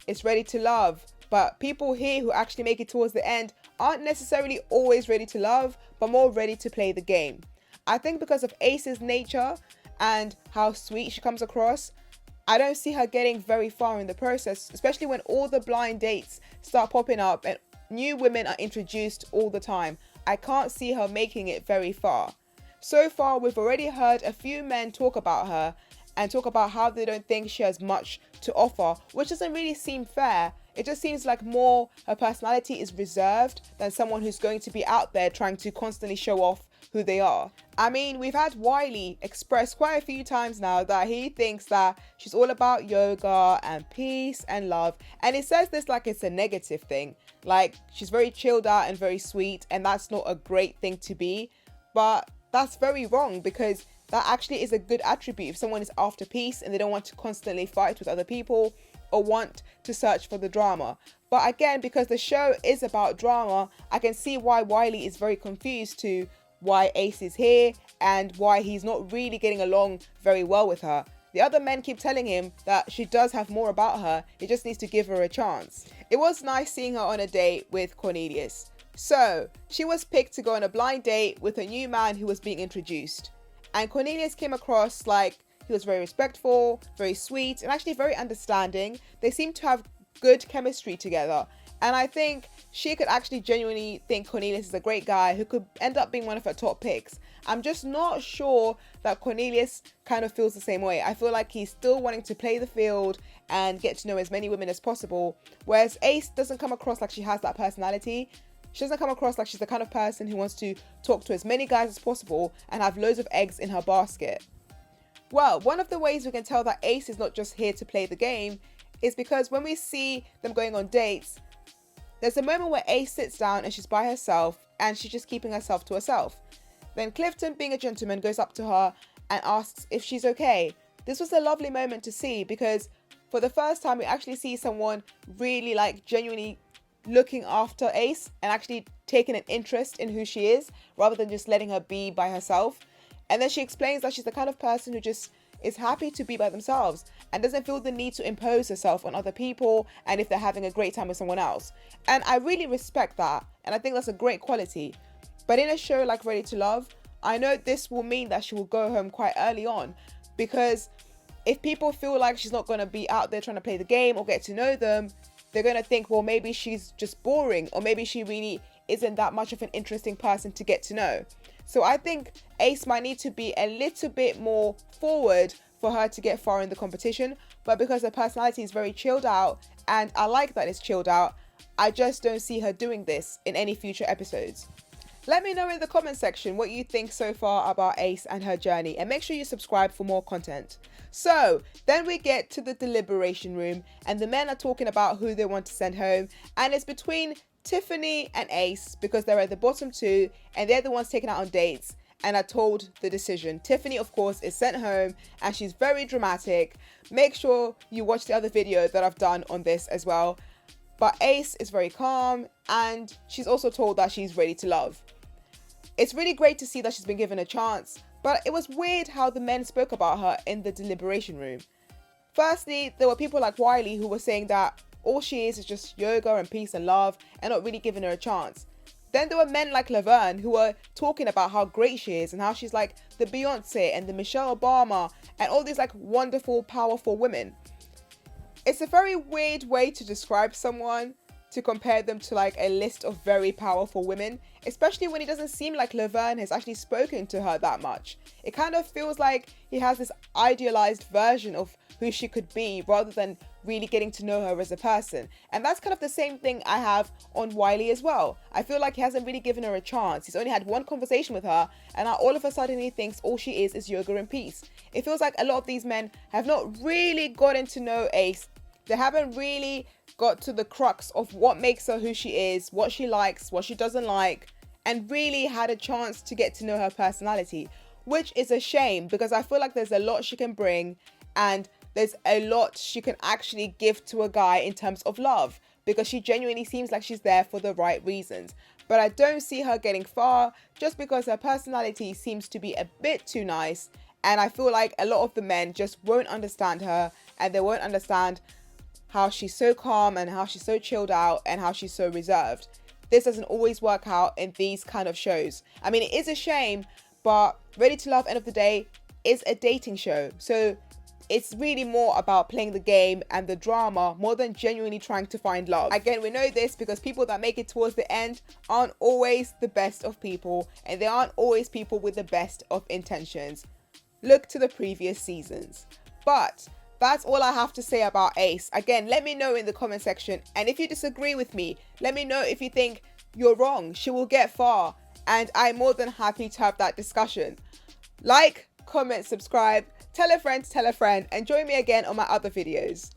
is ready to love, but people here who actually make it towards the end aren't necessarily always ready to love, but more ready to play the game. I think because of Ace's nature and how sweet she comes across, I don't see her getting very far in the process, especially when all the blind dates start popping up and new women are introduced all the time. I can't see her making it very far. So far, we've already heard a few men talk about her and talk about how they don't think she has much to offer, which doesn't really seem fair. It just seems like more her personality is reserved than someone who's going to be out there trying to constantly show off who they are. I mean, we've had Wiley express quite a few times now that he thinks that she's all about yoga and peace and love, and he says this like it's a negative thing, like she's very chilled out and very sweet, and that's not a great thing to be. But that's very wrong, because that actually is a good attribute if someone is after peace and they don't want to constantly fight with other people or want to search for the drama. But again, because the show is about drama, I can see why Wiley is very confused to why Ace is here and why he's not really getting along very well with her. The other men keep telling him that she does have more about her, he just needs to give her a chance. It was nice seeing her on a date with Cornelius. So, she was picked to go on a blind date with a new man who was being introduced. And Cornelius came across like he was very respectful, very sweet, and actually very understanding. They seemed to have good chemistry together. And I think she could actually genuinely think Cornelius is a great guy who could end up being one of her top picks. I'm just not sure that Cornelius kind of feels the same way. I feel like he's still wanting to play the field and get to know as many women as possible. Whereas Ace doesn't come across like she has that personality. She doesn't come across like she's the kind of person who wants to talk to as many guys as possible and have loads of eggs in her basket. Well, one of the ways we can tell that Ace is not just here to play the game is because when we see them going on dates, there's a moment where Ace sits down and she's by herself and she's just keeping herself to herself. Then Clifton, being a gentleman, goes up to her and asks if she's okay. This was a lovely moment to see because for the first time we actually see someone really like genuinely looking after Ace and actually taking an interest in who she is rather than just letting her be by herself. And then she explains that she's the kind of person who just is happy to be by themselves and doesn't feel the need to impose herself on other people and if they're having a great time with someone else. And I really respect that, and I think that's a great quality. But in a show like Ready to Love, I know this will mean that she will go home quite early on, because if people feel like she's not going to be out there trying to play the game or get to know them, they're going to think, well, maybe she's just boring, or maybe she really isn't that much of an interesting person to get to know. So I think Ace might need to be a little bit more forward for her to get far in the competition. But because her personality is very chilled out, and I like that it's chilled out, I just don't see her doing this in any future episodes. Let me know in the comment section what you think so far about Ace and her journey, and make sure you subscribe for more content. So then we get to the deliberation room and the men are talking about who they want to send home, and it's between Tiffany and Ace because they're at the bottom two and they're the ones taken out on dates and are told the decision. Tiffany, of course, is sent home and she's very dramatic. Make sure you watch the other video that I've done on this as well. But Ace is very calm and she's also told that she's ready to love. It's really great to see that she's been given a chance, but it was weird how the men spoke about her in the deliberation room. Firstly, there were people like Wiley who were saying that all she is just yoga and peace and love and not really giving her a chance. Then there were men like Laverne who were talking about how great she is and how she's like the Beyonce and the Michelle Obama and all these like wonderful, powerful women. It's a very weird way to describe someone, to compare them to like a list of very powerful women, especially when it doesn't seem like Laverne has actually spoken to her that much. It kind of feels like he has this idealized version of who she could be rather than really getting to know her as a person. And that's kind of the same thing I have on Wiley as well. I feel like he hasn't really given her a chance. He's only had one conversation with her and now all of a sudden he thinks all she is yoga and peace. It feels like a lot of these men have not really gotten to know Ace. They haven't really got to the crux of what makes her who she is, what she likes, what she doesn't like, and really had a chance to get to know her personality, which is a shame because I feel like there's a lot she can bring and there's a lot she can actually give to a guy in terms of love, because she genuinely seems like she's there for the right reasons. But I don't see her getting far just because her personality seems to be a bit too nice, and I feel like a lot of the men just won't understand her and they won't understand how she's so calm and how she's so chilled out and how she's so reserved. This doesn't always work out in these kind of shows. I mean, it is a shame, but Ready to Love, end of the day, is a dating show. So it's really more about playing the game and the drama more than genuinely trying to find love. Again, we know this because people that make it towards the end aren't always the best of people, and they aren't always people with the best of intentions. Look to the previous seasons. But that's all I have to say about Ace. Again, let me know in the comment section, and if you disagree with me, let me know if you think you're wrong. She will get far, and I'm more than happy to have that discussion. Like, comment, subscribe, tell a friend, and join me again on my other videos.